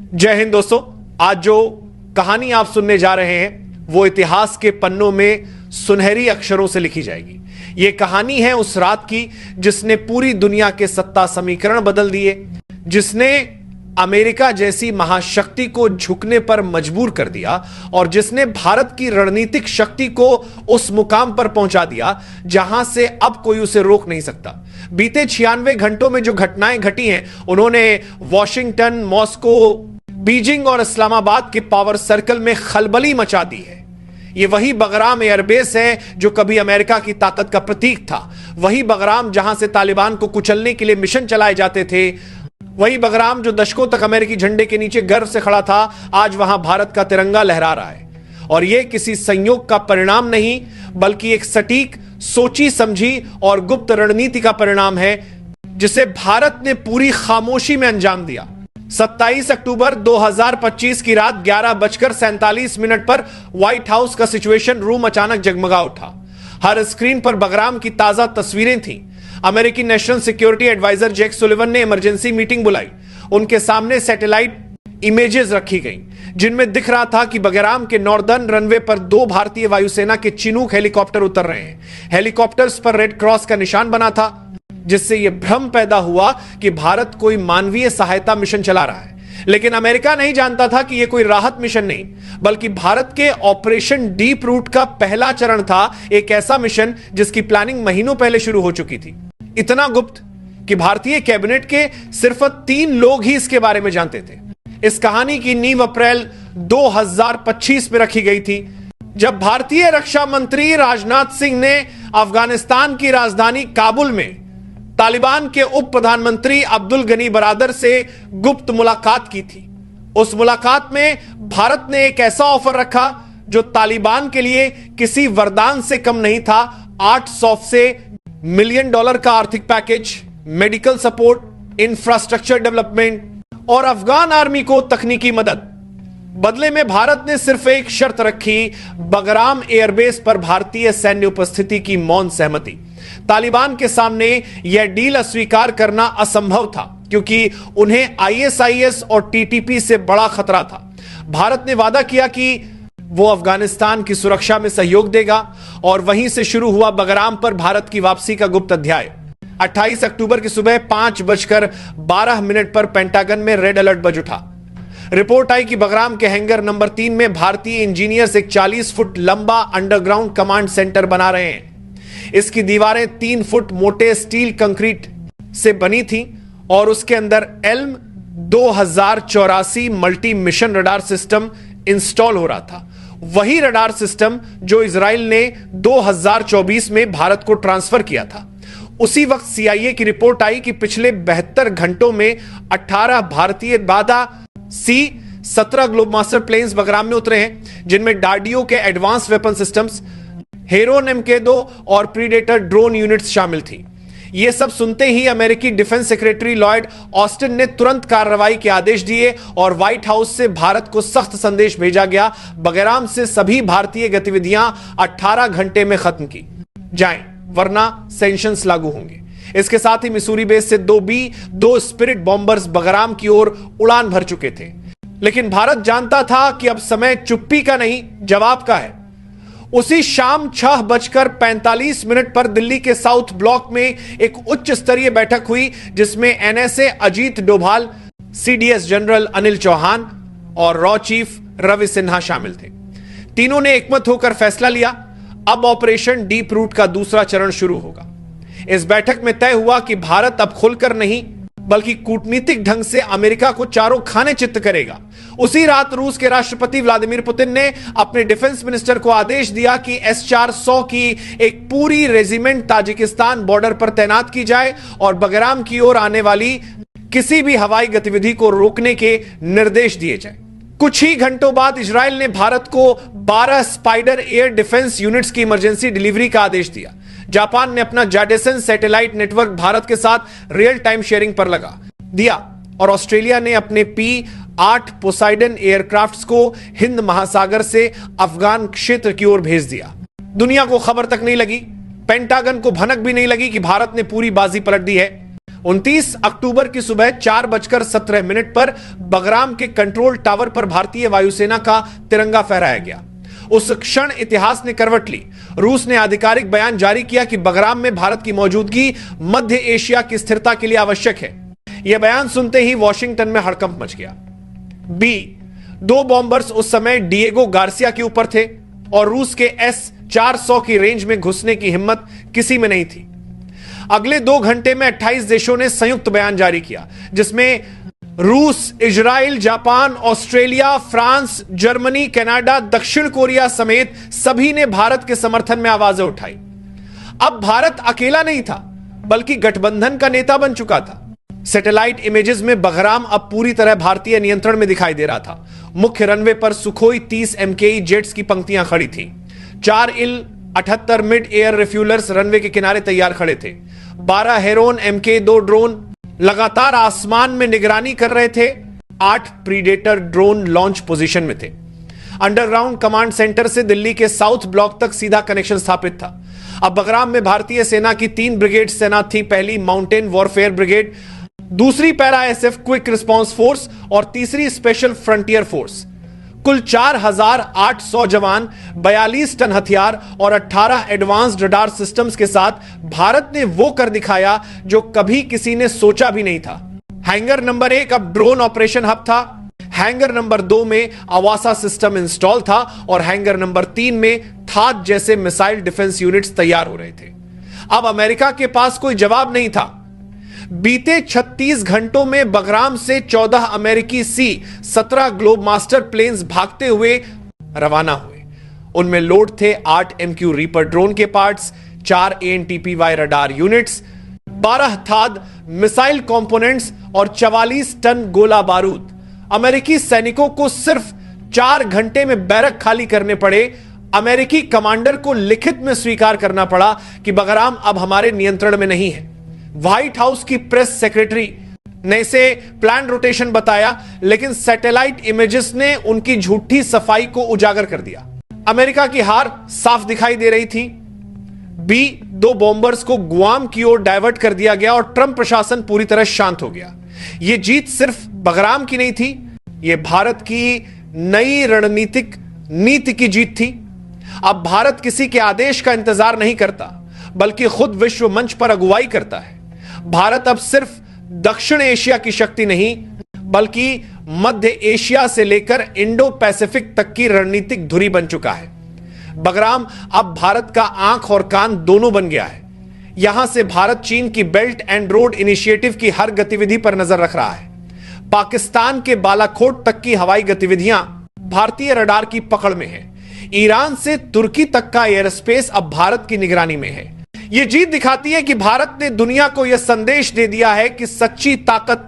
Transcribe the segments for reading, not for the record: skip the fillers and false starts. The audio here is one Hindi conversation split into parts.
जय हिंद दोस्तों। आज जो कहानी आप सुनने जा रहे हैं वो इतिहास के पन्नों में सुनहरी अक्षरों से लिखी जाएगी। ये कहानी है उस रात की जिसने पूरी दुनिया के सत्ता समीकरण बदल दिए, जिसने अमेरिका जैसी महाशक्ति को झुकने पर मजबूर कर दिया और जिसने भारत की रणनीतिक शक्ति को उस मुकाम पर पहुंचा दिया जहां से अब कोई उसे रोक नहीं सकता। बीते 96 घंटों में जो घटनाएं घटी हैं, उन्होंने वॉशिंगटन, मॉस्को, बीजिंग और इस्लामाबाद के पावर सर्कल में खलबली मचा दी है। ये वही बगराम एयरबेस है जो कभी अमेरिका की ताकत का प्रतीक था, वही बगराम जहां से तालिबान को कुचलने के लिए मिशन चलाए जाते थे, वही बगराम जो दशकों तक अमेरिकी झंडे के नीचे गर्व से खड़ा था, आज वहां भारत का तिरंगा लहरा रहा है। और यह किसी संयोग का परिणाम नहीं, बल्कि एक सटीक, सोची समझी और गुप्त रणनीति का परिणाम है जिसे भारत ने पूरी खामोशी में अंजाम दिया। 27 अक्टूबर 2025 की रात 11:47 पर व्हाइट हाउस का सिचुएशन रूम अचानक जगमगा उठा। हर स्क्रीन पर बगराम की ताजा तस्वीरें थीं। अमेरिकी national security adviser Jack Sullivan ने इमरजेंसी मीटिंग बुलाई। उनके सामने सैटेलाइट इमेजेस रखी गईं, जिनमें दिख रहा था कि बगराम के नॉर्दर्न रनवे पर 2 भारतीय वायुसेना के चिनूक हेलीकॉप्टर उतर रहे हैं। हेलीकॉप्टर्स पर रेड क्रॉस का निशान बना था, जिससे यह भ्रम पैदा हुआ कि भारत कोई मानवीय सहायता मिशन चला रहा है। लेकिन अमेरिका नहीं जानता था कि यह कोई राहत मिशन नहीं, बल्कि भारत के ऑपरेशन डीप रूट का पहला चरण था, एक ऐसा मिशन जिसकी प्लानिंग महीनों पहले शुरू हो चुकी थी। इतना गुप्त कि भारतीय कैबिनेट के सिर्फ 3 लोग ही इसके बारे में जानते थे। इस कहानी की नींव अप्रैल 2025 में रखी गई थी, जब भारतीय रक्षा मंत्री राजनाथ सिंह ने अफगानिस्तान की राजधानी काबुल में तालिबान के उप प्रधानमंत्री अब्दुल गनी बरादर से गुप्त मुलाकात की थी। उस मुलाकात में भारत ने एक ऐसा ऑफर रखा जो तालिबान के लिए किसी वरदान से कम नहीं था। $800 मिलियन का आर्थिक package, medical support, infrastructure development और अफगान आर्मी को तकनीकी मदद। बदले में भारत ने सिर्फ एक शर्त रखी, बगराम एयरबेस पर भारतीय सैन्य उपस्थिति की मौन सहमति। तालिबान के सामने यह डील अस्वीकार करना असंभव था, क्योंकि उन्हें आईएसआईएस और टीटीपी से बड़ा खतरा था। भारत ने वादा किया कि वो अफगानिस्तान की सुरक्षा में सहयोग देगा, और वहीं से शुरू हुआ बगराम पर भारत की वापसी का गुप्त अध्याय। 28 अक्टूबर की सुबह 5:12 पर पेंटागन में रेड अलर्ट बज उठा। रिपोर्ट आई कि बगराम के हैंगर नंबर 3 में भारतीय इंजीनियर्स एक 40 फुट लंबा अंडरग्राउंड कमांड सेंटर बना रहे हैं। इसकी दीवारें 3 फुट मोटे स्टील कंक्रीट से बनी थी और उसके अंदर Elm 2084 multi mission radar system install हो रहा था। वही रडार सिस्टम जो इजराइल ने 2024 में भारत को ट्रांसफर किया था। उसी वक्त सीआईए की रिपोर्ट आई कि पिछले 72 घंटों में 18 भारतीय बादा C-17 ग्लोबमास्टर प्लेन्स बगराम में उतरे हैं, जिनमें डार्डियो के advance weapon systems, Heron MK2 और प्रीडेटर ड्रोन यूनिट्स शामिल थी। यह सब सुनते ही अमेरिकी डिफेंस सेक्रेटरी लॉयड ऑस्टिन ने तुरंत कार्रवाई के आदेश दिए और व्हाइट हाउस से भारत को सख्त संदेश भेजा गया, बगराम से सभी भारतीय गतिविधियां 18 घंटे में खत्म की जाएं, वरना सैंक्शंस लागू होंगे। इसके साथ ही मिसूरी बेस से 2 स्पिरिट बॉम्बर्स बगराम की ओर उड़ान भर चुके थे। लेकिन भारत जानता था कि अब समय चुप्पी का नहीं, जवाब का है। उसी शाम 6:45 पर दिल्ली के साउथ ब्लॉक में एक उच्च स्तरीय बैठक हुई, जिसमें NSA Ajit Doval, CDS general Anil Chauhan और रॉ चीफ रवि सिन्हा शामिल थे। तीनों ने एकमत होकर फैसला लिया, अब ऑपरेशन डीप रूट का दूसरा चरण शुरू होगा। इस बैठक में तय हुआ कि भारत अब खुलकर नहीं, बल्कि कूटनीतिक ढंग से अमेरिका को चारों खाने चित्त करेगा। उसी रात रूस के राष्ट्रपति व्लादिमीर पुतिन ने अपने डिफेंस मिनिस्टर को आदेश दिया कि S-400 की एक पूरी रेजिमेंट ताजिकिस्तान बॉर्डर पर तैनात की जाए और बगराम की ओर आने वाली किसी भी हवाई गतिविधि को रोकने के निर्देश दिए जाए। कुछ ही घंटों बाद इजराइल ने भारत को 12 स्पाइडर एयर डिफेंस यूनिट्स की इमरजेंसी डिलीवरी का आदेश दिया। जापान ने अपना जाडेसन सैटेलाइट नेटवर्क भारत के साथ रियल टाइम शेयरिंग पर लगा दिया और ऑस्ट्रेलिया ने अपने P-8 पोसाइडन एयरक्राफ्ट्स को हिंद महासागर से अफगान क्षेत्र की ओर भेज दिया। दुनिया को खबर तक नहीं लगी, पेंटागन को भनक भी नहीं लगी कि भारत ने पूरी बाजी पलट दी है। 29 अक्टूबर की सुबह 4:17 पर बगराम के कंट्रोल टावर पर भारतीय वायुसेना का तिरंगा फहराया गया। उस क्षण इतिहास ने करवट ली। रूस ने आधिकारिक बयान जारी किया कि बगराम में भारत की मौजूदगी मध्य एशिया की स्थिरता के लिए आवश्यक है। यह बयान सुनते ही वॉशिंगटन में हड़कंप मच गया। बी, 2 बॉम्बर्स उस समय डिएगो गार्सिया के ऊपर थे और रूस के S-400 की रेंज में घुसने की हिम्मत किसी में नहीं थी। अगले 2 घंटे में 28 देशों ने संयुक्त बयान जारी किया, जिसमें रूस, Israel, Japan, Australia, France, Germany, Canada, दक्षिण कोरिया समेत सभी ने भारत के समर्थन में आवाजें उठाई। अब भारत अकेला नहीं था, बल्कि गठबंधन का नेता बन चुका था। सैटेलाइट इमेजेस में बगराम अब पूरी तरह भारतीय नियंत्रण में दिखाई दे रहा था। मुख्य रनवे पर सुखोई 30 MKE जेट्स की पंक्तियां खड़ी थीं। 4 Il-78 मिड एयर रिफ्यूलर्स रनवे के किनारे तैयार खड़े थे। 12 हेरोन MK2 ड्रोन लगातार आसमान में निगरानी कर रहे थे। 8 प्रीडेटर ड्रोन लॉन्च पोजीशन में थे। अंडरग्राउंड कमांड सेंटर से दिल्ली के साउथ ब्लॉक तक सीधा कनेक्शन स्थापित था। अब बगराम में भारतीय सेना की 3 ब्रिगेड तैनात थी। पहली माउंटेन वॉरफेयर ब्रिगेड, दूसरी para SF quick response force और तीसरी स्पेशल फ्रंटियर फोर्स। कुल 4,800 जवान, 42 टन हथियार और 18 एडवांस्ड रडार सिस्टम्स के साथ भारत ने वो कर दिखाया जो कभी किसी ने सोचा भी नहीं था। हैंगर नंबर 1 अब ड्रोन ऑपरेशन हब था। हैंगर नंबर 2 में आवासा सिस्टम इंस्टॉल था और हैंगर नंबर 3 में थाद जैसे मिसाइल डिफेंस यूनिट्स तैयार हो रहे थे। अब अमेरिका के पास कोई जवाब नहीं था। बीते 36 घंटों में बगराम से 14 अमेरिकी C-17 ग्लोब मास्टर प्लेन्स भागते हुए रवाना हुए। उनमें लोड थे 8 MQ रीपर ड्रोन के पार्ट्स, 4 ANTPY रडार यूनिट्स, 12 थाद मिसाइल कंपोनेंट्स और 44 टन गोला बारूद। अमेरिकी सैनिकों को सिर्फ 4 घंटे में बैरक खाली करने पड़े। अमेरिकी कमांडर को लिखित में स्वीकार करना पड़ा कि बगराम अब हमारे नियंत्रण में नहीं है। व्हाइट हाउस की प्रेस सेक्रेटरी ने इसे प्लान रोटेशन बताया, लेकिन सैटेलाइट इमेजेस ने उनकी झूठी सफाई को उजागर कर दिया। अमेरिका की हार साफ दिखाई दे रही थी। बी, 2 बॉम्बर्स को गुआम की ओर डायवर्ट कर दिया गया और ट्रंप प्रशासन पूरी तरह शांत हो गया। यह जीत सिर्फ बगराम की नहीं थी, यह भारत की नई रणनीतिक नीति की जीत थी। अब भारत किसी के आदेश का इंतजार नहीं करता, बल्कि खुद विश्व मंच पर अगुवाई करता है। भारत अब सिर्फ दक्षिण एशिया की शक्ति नहीं, बल्कि मध्य एशिया से लेकर इंडो पैसिफिक तक की रणनीतिक धुरी बन चुका है। बगराम अब भारत का आंख और कान दोनों बन गया है। यहां से भारत चीन की बेल्ट एंड रोड इनिशिएटिव की हर गतिविधि पर नजर रख रहा है। पाकिस्तान के बालाकोट तक की हवाई गतिविधियां भारतीय रडार की पकड़ में है। ईरान से तुर्की तक का एयर स्पेस अब भारत की निगरानी में है। यह जीत दिखाती है कि भारत ने दुनिया को यह संदेश दे दिया है कि सच्ची ताकत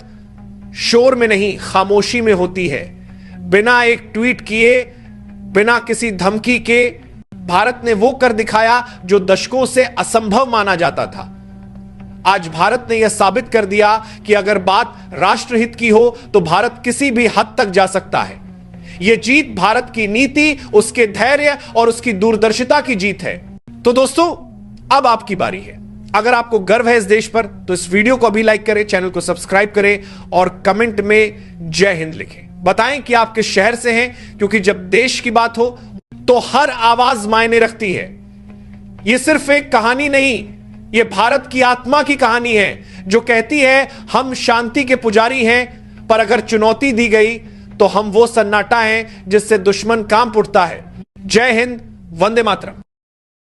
शोर में नहीं, खामोशी में होती है। बिना एक ट्वीट किए, बिना किसी धमकी के भारत ने वो कर दिखाया जो दशकों से असंभव माना जाता था। आज भारत ने यह साबित कर दिया कि अगर बात राष्ट्रहित की हो तो भारत किसी भी हद तक जा सकता है। यह जीत भारत की नीति, उसके धैर्य और उसकी दूरदर्शिता की जीत है। तो दोस्तों, अब आपकी बारी है। अगर आपको गर्व है इस देश पर तो इस वीडियो को अभी लाइक करें, चैनल को सब्सक्राइब करें और कमेंट में जय हिंद लिखें। बताएं कि आप किस शहर से हैं, क्योंकि जब देश की बात हो तो हर आवाज मायने रखती है। यह सिर्फ एक कहानी नहीं, यह भारत की आत्मा की कहानी है, जो कहती है हम शांति के पुजारी हैं, पर अगर चुनौती दी गई तो हम वो सन्नाटा हैं जिससे दुश्मन कांप उठता है। जय हिंद, वंदे मातरम।